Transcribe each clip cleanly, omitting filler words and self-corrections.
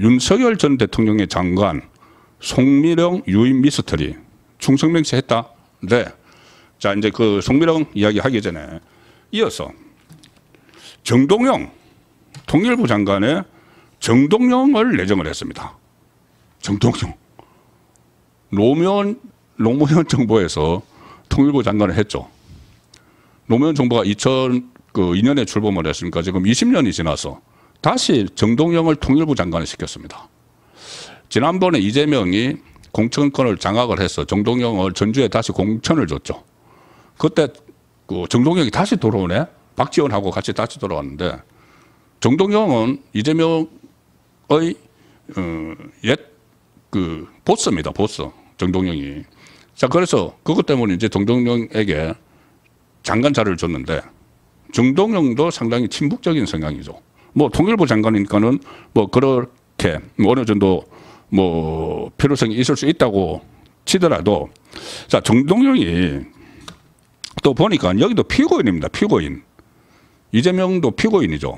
윤석열 전 대통령의 장관 송미령 유인 미스터리 충성명시 했다. 네. 자, 이제 그 송미령 이야기 하기 전에 이어서 정동영 통일부 장관의 정동영을 내정을 했습니다. 정동영. 노무현 정부에서 통일부 장관을 했죠. 노무현 정부가 2002년에 출범을 했으니까 지금 20년이 지나서 다시 정동영을 통일부 장관을 시켰습니다. 지난번에 이재명이 공천권을 장악을 해서 정동영을 전주에 다시 공천을 줬죠. 그때 그 정동영이 다시 돌아오네. 박지원하고 같이 다시 돌아왔는데 정동영은 이재명의 옛 그 보스입니다. 보스 정동영이. 자, 그래서 그것 때문에 이제 정동영에게 장관 자리를 줬는데 정동영도 상당히 친북적인 성향이죠. 뭐 통일부 장관이니까는 뭐 그렇게 어느 정도 뭐 필요성이 있을 수 있다고 치더라도 자, 정동영이 또 보니까 여기도 피고인입니다. 피고인. 이재명도 피고인이죠.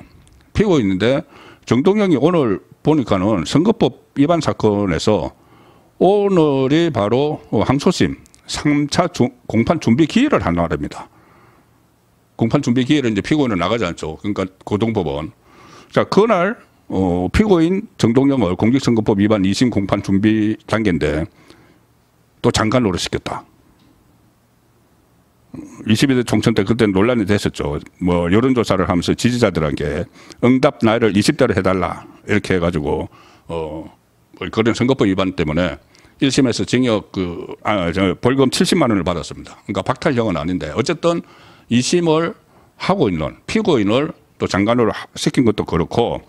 피고인인데 정동영이 오늘 보니까는 선거법 위반 사건에서 오늘이 바로 항소심 3차 공판 준비 기일을 한 날입니다. 공판 준비 기일은 이제 피고인은 나가지 않죠. 그러니까 고등법원. 자, 그날 피고인 정동영을 공직선거법 위반 2심 공판 준비 단계인데 또 장관 노릇시켰다. 22대 총선 때 그때 논란이 됐었죠. 뭐 여론조사를 하면서 지지자들에게 응답 나이를 20대로 해달라 이렇게 해가지고 그런 선거법 위반 때문에 1심에서 징역 벌금 70만 원을 받았습니다. 그러니까 박탈형은 아닌데 어쨌든 2심을 하고 있는 피고인을 또 장관으로 시킨 것도 그렇고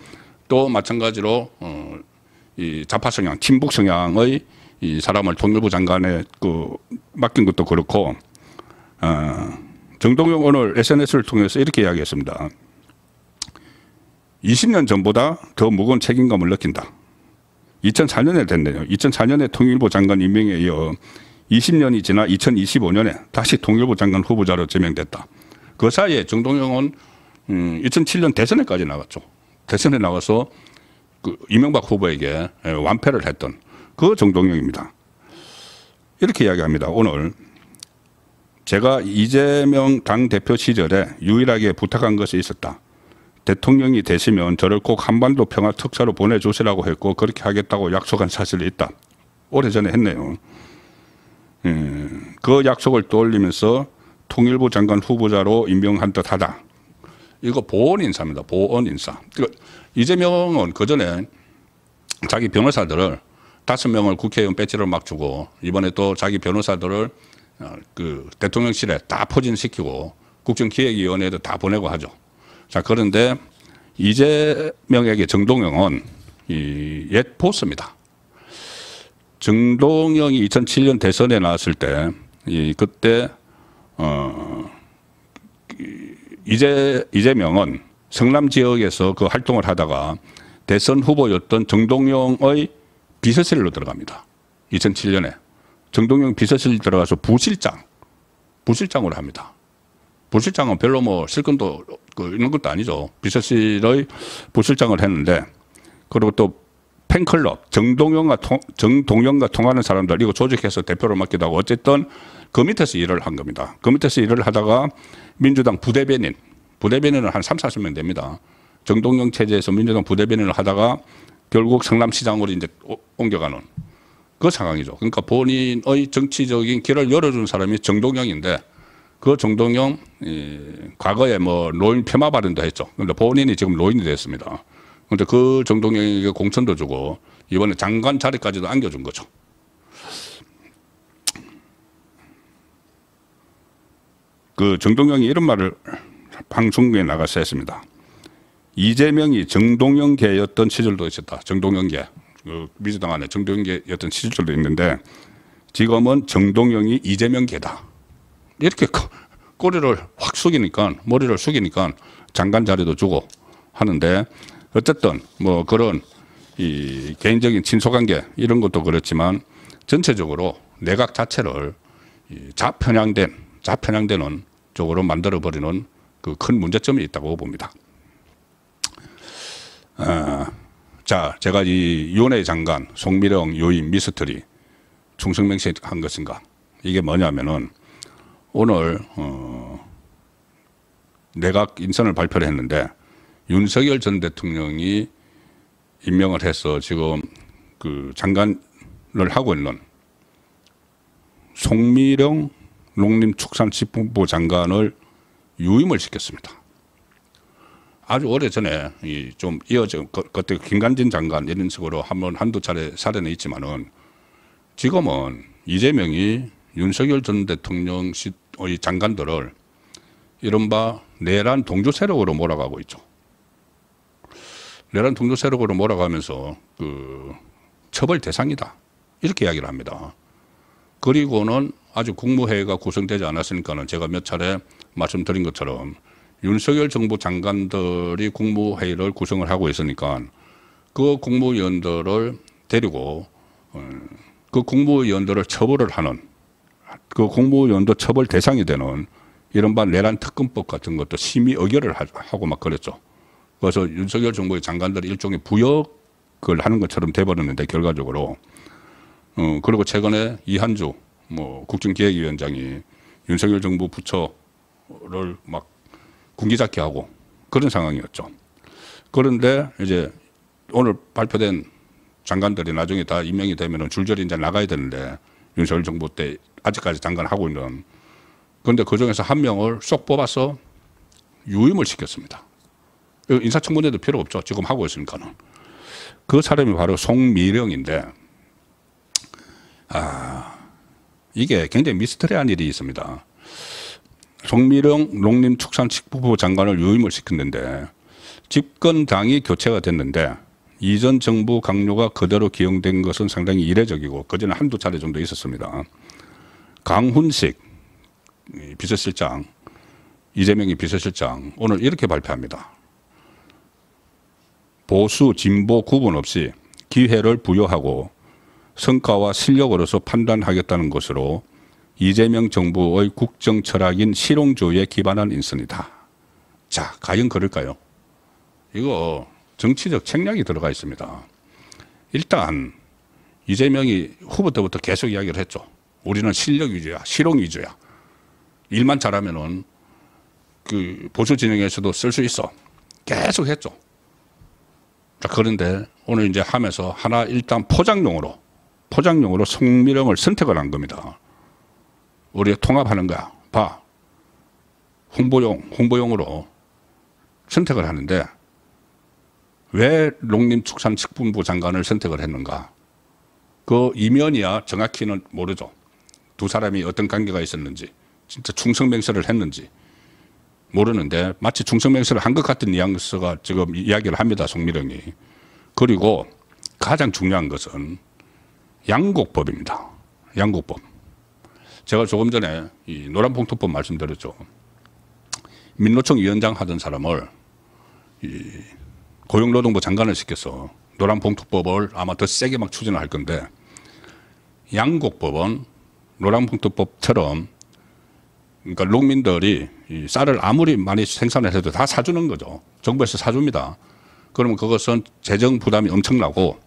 또 마찬가지로 이 좌파 성향, 친북 성향의 이 사람을 통일부 장관에 맡긴 것도 그렇고 정동영 오늘 SNS를 통해서 이렇게 이야기했습니다. 20년 전보다 더 무거운 책임감을 느낀다. 2004년에 됐네요. 2004년에 통일부 장관 임명에 이어 20년이 지나 2025년에 다시 통일부 장관 후보자로 지명됐다. 그 사이에 정동영은 2007년 대선에까지 나갔죠. 대선에 나가서 그 이명박 후보에게 완패를 했던 그 정동영입니다. 이렇게 이야기합니다. 오늘 제가 이재명 당대표 시절에 유일하게 부탁한 것이 있었다. 대통령이 되시면 저를 꼭 한반도 평화 특사로 보내주시라고 했고 그렇게 하겠다고 약속한 사실이 있다. 오래전에 했네요. 그 약속을 떠올리면서 통일부 장관 후보자로 임명한 듯하다. 이거 보언인사입니다. 보언인사. 이재명은 그전에 자기 변호사들을 5명을 국회의원 배지를 막 주고 이번에 또 자기 변호사들을 그 대통령실에 다 포진시키고 국정기획위원회에도 다 보내고 하죠. 자, 그런데 이재명에게 정동영은 이 옛 보스입니다. 정동영이 2007년 대선에 나왔을 때 그때 이재명은 성남 지역에서 그 활동을 하다가 대선 후보였던 정동영의 비서실로 들어갑니다. 2007년에. 정동영 비서실 들어가서 부실장으로 합니다. 부실장은 별로 뭐 실권도 있는 것도 아니죠. 비서실의 부실장을 했는데 그리고 또 팬클럽 정동영과 통하는 사람들 이거 조직해서 대표를 맡기도 하고 어쨌든 그 밑에서 일을 한 겁니다. 그 밑에서 일을 하다가 민주당 부대변인을 한 30-40명 됩니다. 정동영 체제에서 민주당 부대변인을 하다가 결국 성남시장으로 이제 옮겨가는 그 상황이죠. 그러니까 본인의 정치적인 길을 열어준 사람이 정동영인데 그 정동영 과거에 뭐 노인 폄하 발언도 했죠. 그런데 본인이 지금 노인이 됐습니다. 그런데 그 정동영에게 공천도 주고 이번에 장관 자리까지도 안겨준 거죠. 그 정동영이 이런 말을 방송국에 나가서 했습니다. 이재명이 정동영계였던 시절도 있었다. 정동영계. 그 민주당 안에 정동영계였던 시절도 있는데 지금은 정동영이 이재명계다. 이렇게 꼬리를 확 숙이니까 머리를 숙이니까 장관 자리도 주고 하는데 어쨌든 뭐 그런 이 개인적인 친소관계 이런 것도 그렇지만 전체적으로 내각 자체를 좌편향되는 쪽으로 만들어버리는 그 큰 문제점이 있다고 봅니다. 자, 제가 이 윤회 장관, 송미령, 요인, 미스터리 충성맹세한 것인가? 이게 뭐냐면은 오늘 내각 인선을 발표를 했는데 윤석열 전 대통령이 임명을 해서 지금 그 장관을 하고 있는 송미령 농림축산식품부 장관을 유임을 시켰습니다. 아주 오래전에 좀 이어져 그때 김관진 장관 이런 식으로 한두 차례 사례는 있지만은 지금은 이재명이 윤석열 전 대통령의 장관들을 이른바 내란 동조 세력으로 몰아가고 있죠. 내란 동조 세력으로 몰아가면서 그 처벌 대상이다 이렇게 이야기를 합니다. 그리고는 아직 국무회의가 구성되지 않았으니까는 제가 몇 차례 말씀드린 것처럼 윤석열 정부 장관들이 국무회의를 구성을 하고 있으니까 그 국무위원들을 데리고 그 국무위원들을 처벌을 하는 그 국무위원도 처벌 대상이 되는 이른바 내란 특검법 같은 것도 심의 의결을 하고 막 그랬죠. 그래서 윤석열 정부의 장관들이 일종의 부역을 하는 것처럼 돼버렸는데 결과적으로 그리고 최근에 이한주 국정기획위원장이 윤석열 정부 부처를 막 군기잡기 하고 그런 상황이었죠. 그런데 이제 오늘 발표된 장관들이 나중에 다 임명이 되면 줄줄이 이제 나가야 되는데 윤석열 정부 때 아직까지 장관 하고 있는 그런데 그 중에서 한 명을 쏙 뽑아서 유임을 시켰습니다. 인사청문회도 필요 없죠. 지금 하고 있으니까는. 그 사람이 바로 송미령인데 이게 굉장히 미스터리한 일이 있습니다. 송미령 농림축산식품부 장관을 유임을 시켰는데 집권당이 교체가 됐는데 이전 정부 강요가 그대로 기용된 것은 상당히 이례적이고 그전에 한두 차례 정도 있었습니다. 강훈식 비서실장, 이재명이 비서실장 오늘 이렇게 발표합니다. 보수, 진보 구분 없이 기회를 부여하고 성과와 실력으로서 판단하겠다는 것으로 이재명 정부의 국정 철학인 실용주의에 기반한 인선이다. 자, 과연 그럴까요? 이거 정치적 책략이 들어가 있습니다. 일단 이재명이 후보 때부터 계속 이야기를 했죠. 우리는 실력 위주야, 실용 위주야. 일만 잘하면은 그 보수 진영에서도 쓸 수 있어. 계속 했죠. 자, 그런데 오늘 이제 하면서 하나 일단 포장용으로 송미령을 선택을 한 겁니다. 우리가 통합하는 거야. 봐. 홍보용으로 선택을 하는데 왜 농림축산식품부 장관을 선택을 했는가? 그 이면이야 정확히는 모르죠. 두 사람이 어떤 관계가 있었는지, 진짜 충성맹세를 했는지 모르는데 마치 충성맹세를 한 것 같은 뉘앙스가 지금 이야기를 합니다. 송미령이. 그리고 가장 중요한 것은 양곡법입니다. 양곡법. 제가 조금 전에 이 노란봉투법 말씀드렸죠. 민노총 위원장 하던 사람을 고용노동부 장관을 시켜서 노란봉투법을 아마 더 세게 막 추진을 할 건데 양곡법은 노란봉투법처럼 그러니까 농민들이 이 쌀을 아무리 많이 생산을 해도 다 사주는 거죠. 정부에서 사줍니다. 그러면 그것은 재정 부담이 엄청나고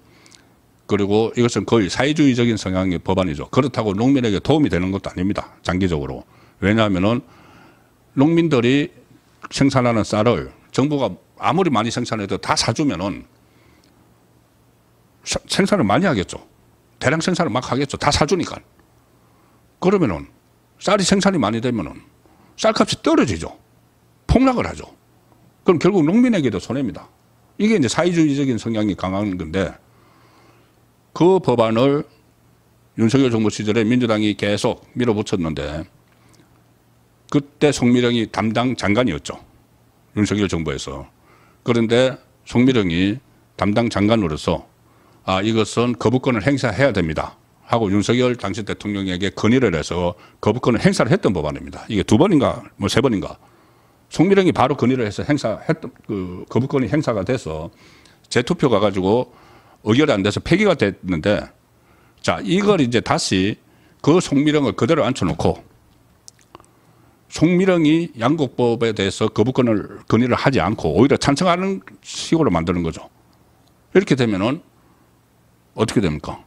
그리고 이것은 거의 사회주의적인 성향의 법안이죠. 그렇다고 농민에게 도움이 되는 것도 아닙니다. 장기적으로. 왜냐하면은 농민들이 생산하는 쌀을 정부가 아무리 많이 생산해도 다 사주면은 생산을 많이 하겠죠. 대량 생산을 막 하겠죠. 다 사주니까. 그러면은 쌀이 생산이 많이 되면은 쌀값이 떨어지죠. 폭락을 하죠. 그럼 결국 농민에게도 손해입니다. 이게 이제 사회주의적인 성향이 강한 건데 그 법안을 윤석열 정부 시절에 민주당이 계속 밀어붙였는데 그때 송미령이 담당 장관이었죠. 윤석열 정부에서. 그런데 송미령이 담당 장관으로서 이것은 거부권을 행사해야 됩니다 하고 윤석열 당시 대통령에게 건의를 해서 거부권을 행사를 했던 법안입니다. 이게 두 번인가 세 번인가. 송미령이 바로 건의를 해서 행사했던 그 거부권이 행사가 돼서 재투표 가가지고 의결이 안 돼서 폐기가 됐는데 자, 이걸 이제 다시 그 송미령을 그대로 앉혀놓고 송미령이 양곡법에 대해서 건의를 하지 않고 오히려 찬성하는 식으로 만드는 거죠. 이렇게 되면은 어떻게 됩니까?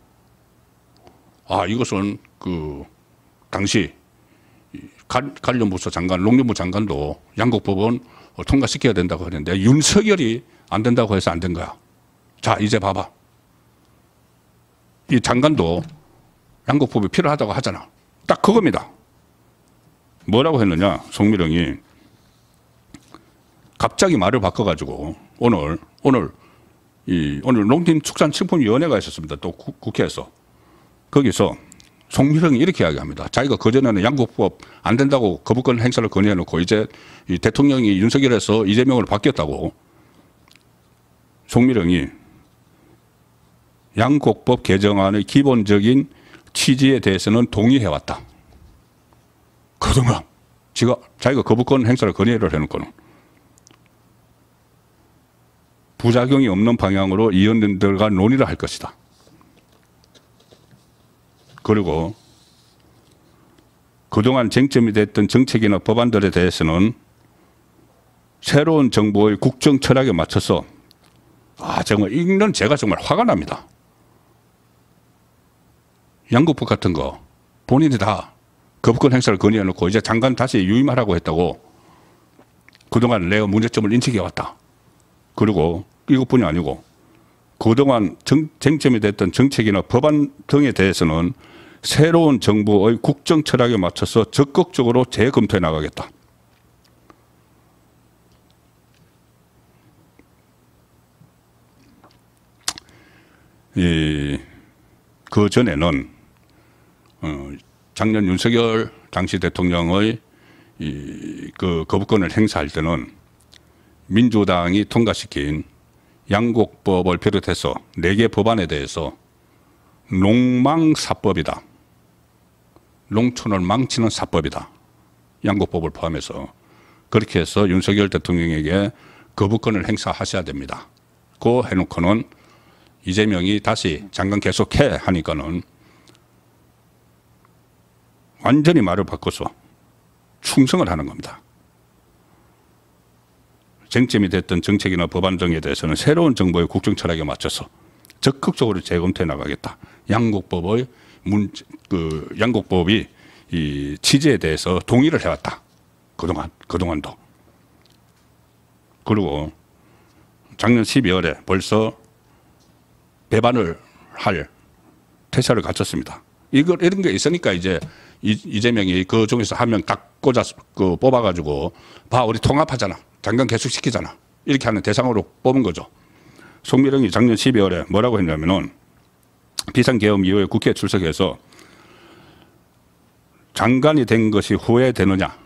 아, 이것은 당시 관련부서 장관, 농림부 장관도 양곡법은 통과시켜야 된다고 하는데 윤석열이 안 된다고 해서 안 된 거야. 자, 이제 봐봐. 이 장관도 양곡법이 필요하다고 하잖아. 딱 그겁니다. 뭐라고 했느냐, 송미령이 갑자기 말을 바꿔가지고 오늘 농림축산식품위원회가 있었습니다. 또 국회에서. 거기서 송미령이 이렇게 이야기합니다. 자기가 그전에는 양곡법 안 된다고 거부권 행사를 건의해놓고 이제 이 대통령이 윤석열에서 이재명으로 바뀌었다고. 송미령이 양곡법 개정안의 기본적인 취지에 대해서는 동의해왔다. 그동안 자기가 거부권 행사를 건의를 해놓고는 부작용이 없는 방향으로 의원들과 논의를 할 것이다. 그리고 그동안 쟁점이 됐던 정책이나 법안들에 대해서는 새로운 정부의 국정 철학에 맞춰서 정말 읽는 제가 정말 화가 납니다. 양곡법 같은 거 본인이 다 거부권 행사를 건의해놓고 이제 장관 다시 유임하라고 했다고 그동안 내가 문제점을 인식해왔다. 그리고 이것뿐이 아니고 그동안 쟁점이 됐던 정책이나 법안 등에 대해서는 새로운 정부의 국정 철학에 맞춰서 적극적으로 재검토해 나가겠다. 그 전에는 작년 윤석열 당시 대통령의 그 거부권을 행사할 때는 민주당이 통과시킨 양곡법을 비롯해서 4개 법안에 대해서 농망사법이다. 농촌을 망치는 사법이다. 양곡법을 포함해서. 그렇게 해서 윤석열 대통령에게 거부권을 행사하셔야 됩니다. 그 해놓고는 이재명이 다시 장관 계속해 하니까는 완전히 말을 바꿔서 충성을 하는 겁니다. 쟁점이 됐던 정책이나 법안 등에 대해서는 새로운 정부의 국정 철학에 맞춰서 적극적으로 재검토해 나가겠다. 양곡법이 이 취지에 대해서 동의를 해왔다. 그동안도. 그리고 작년 12월에 벌써 배반을 할 태세를 갖췄습니다. 이런 게 있으니까 이제 이재명이 그 중에서 한 명 딱 뽑아가지고 우리 통합하잖아. 장관 계속 시키잖아. 이렇게 하는 대상으로 뽑은 거죠. 송미령이 작년 12월에 뭐라고 했냐면은 비상계엄 이후에 국회에 출석해서 장관이 된 것이 후회되느냐.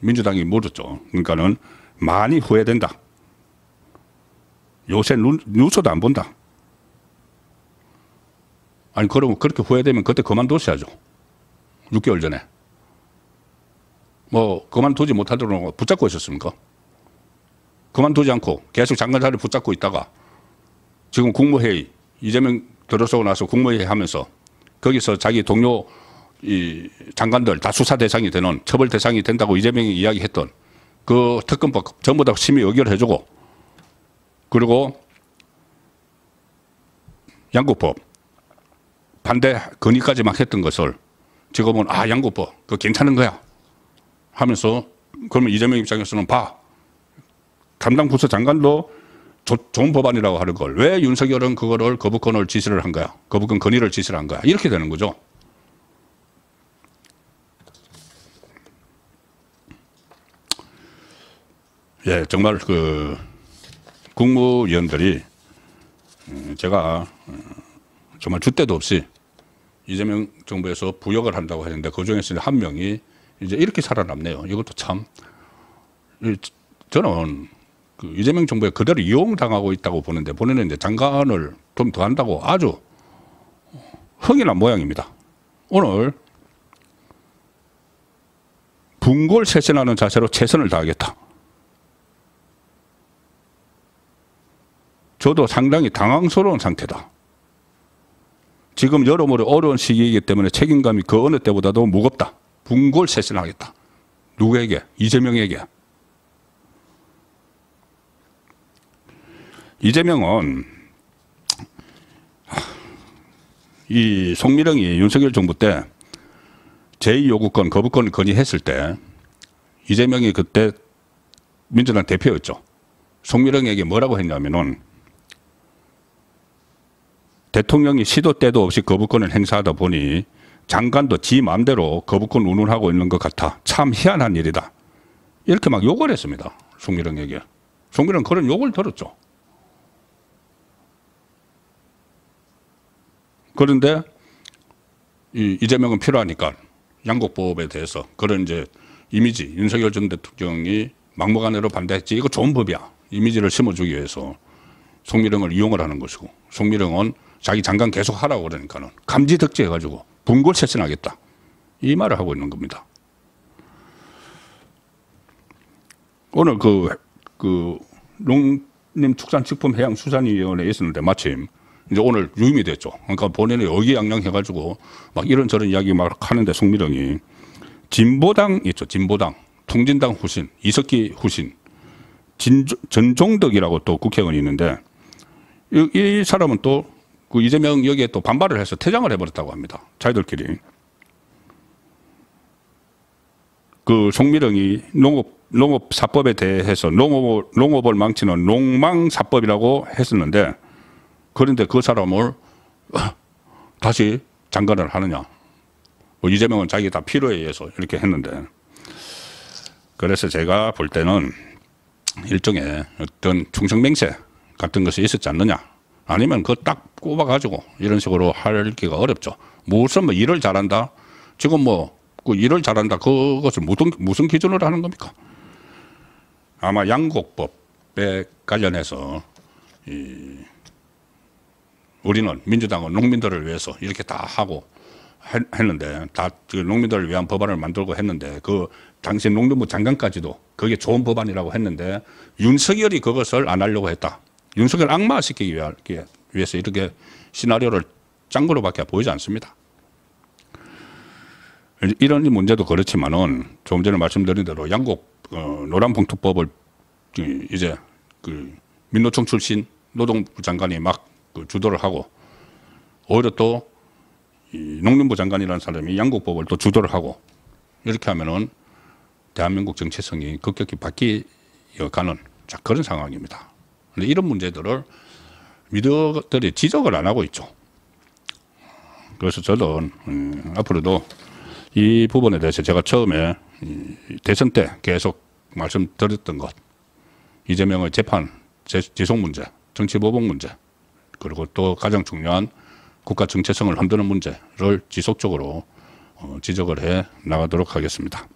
민주당이 물었죠. 그러니까는 많이 후회된다. 요새 뉴스도 안 본다. 아니, 그러면 그렇게 후회되면 그때 그만두셔야죠. 6개월 전에. 그만두지 못하도록 붙잡고 있었습니까? 그만두지 않고 계속 장관 자리를 붙잡고 있다가 지금 국무회의, 이재명 들어서고 나서 국무회의 하면서 거기서 자기 동료 장관들 다 수사 대상이 되는, 처벌 대상이 된다고 이재명이 이야기했던 그 특검법 전부 다 심의 의결해주고, 그리고 양곡법 반대 건의까지 막 했던 것을 지금은 양곡법 그거 괜찮은 거야 하면서, 그러면 이재명 입장에서는 담당 부서 장관도 좋은 법안이라고 하는 걸 왜 윤석열은 그거를 거부권을 지시를 한 거야? 거부권 건의를 지시를 한 거야? 이렇게 되는 거죠. 예, 정말 국무위원들이 제가 정말 줏대도 없이 이재명 정부에서 부역을 한다고 하는데 그중에서 한 명이 이제 이렇게 살아남네요. 이것도 참, 저는 이재명 정부에 그대로 이용당하고 있다고 보는데, 본인은 이제 장관을 좀 더 한다고 아주 흥이 난 모양입니다. 오늘 분골쇄신하는 자세로 최선을 다하겠다. 저도 상당히 당황스러운 상태다. 지금 여러모로 어려운 시기이기 때문에 책임감이 그 어느 때보다도 무겁다. 분골쇄신하겠다. 누구에게? 이재명에게. 이재명은 이 송미령이 윤석열 정부 때 제2요구권 거부권을 건의했을 때 이재명이 그때 민주당 대표였죠. 송미령에게 뭐라고 했냐면은 대통령이 시도 때도 없이 거부권을 행사하다 보니 장관도 지 마음대로 거부권 운운하고 있는 것 같아 참 희한한 일이다. 이렇게 막 욕을 했습니다. 송미령에게. 송미령 그런 욕을 들었죠. 그런데 이재명은 필요하니까 양곡법에 대해서 그런 이제 이미지 윤석열 전 대통령이 막무가내로 반대했지 이거 좋은 법이야. 이미지를 심어주기 위해서 송미령을 이용을 하는 것이고 송미령은 자기 장관 계속 하라고 그러니까는 감지덕지해가지고 분골쇄신하겠다. 이 말을 하고 있는 겁니다. 오늘 농림축산식품해양수산위원회에 있었는데 마침 이제 오늘 유임이 됐죠. 그러니까 본인이 의기양양해가지고 막 이런저런 이야기 막 하는데 송미령이 진보당 있죠. 진보당. 통진당 후신, 이석기 후신, 전종덕이라고 또 국회의원이 있는데 이 사람은 또 그 이재명 여기에 또 반발을 해서 퇴장을 해버렸다고 합니다. 자기들끼리. 그 송미령이 농업사법에 대해서 농업을 망치는 농망사법이라고 했었는데 그런데 그 사람을 다시 장관을 하느냐. 뭐 이재명은 자기 다 필요에 의해서 이렇게 했는데 그래서 제가 볼 때는 일종의 어떤 충성맹세 같은 것이 있었지 않느냐. 아니면 그거 딱 꼽아가지고 이런 식으로 하기가 어렵죠. 무슨 뭐 일을 잘한다. 지금 뭐 그 일을 잘한다. 그것을 무슨 기준으로 하는 겁니까? 아마 양곡법에 관련해서 우리는 민주당은 농민들을 위해서 이렇게 다 하고 했는데 다 농민들을 위한 법안을 만들고 했는데 그 당시 농림부 장관까지도 그게 좋은 법안이라고 했는데 윤석열이 그것을 안 하려고 했다. 윤석열 악마시키기 위해서 이렇게 시나리오를 짠 거로밖에 보이지 않습니다. 이런 문제도 그렇지만은 조금 전에 말씀드린 대로 노란봉투법을 이제 그 민노총 출신 노동부 장관이 막 주도를 하고 오히려 또 농림부 장관이라는 사람이 양곡법을 또 주도를 하고 이렇게 하면은 대한민국 정체성이 급격히 바뀌어가는 그런 상황입니다. 그런데 이런 문제들을 미디어들이 지적을 안 하고 있죠. 그래서 저는 앞으로도 이 부분에 대해서 제가 처음에 대선 때 계속 말씀드렸던 것, 이재명의 재판, 지속 문제, 정치보복 문제, 그리고 또 가장 중요한 국가 정체성을 흔드는 문제를 지속적으로 지적을 해 나가도록 하겠습니다.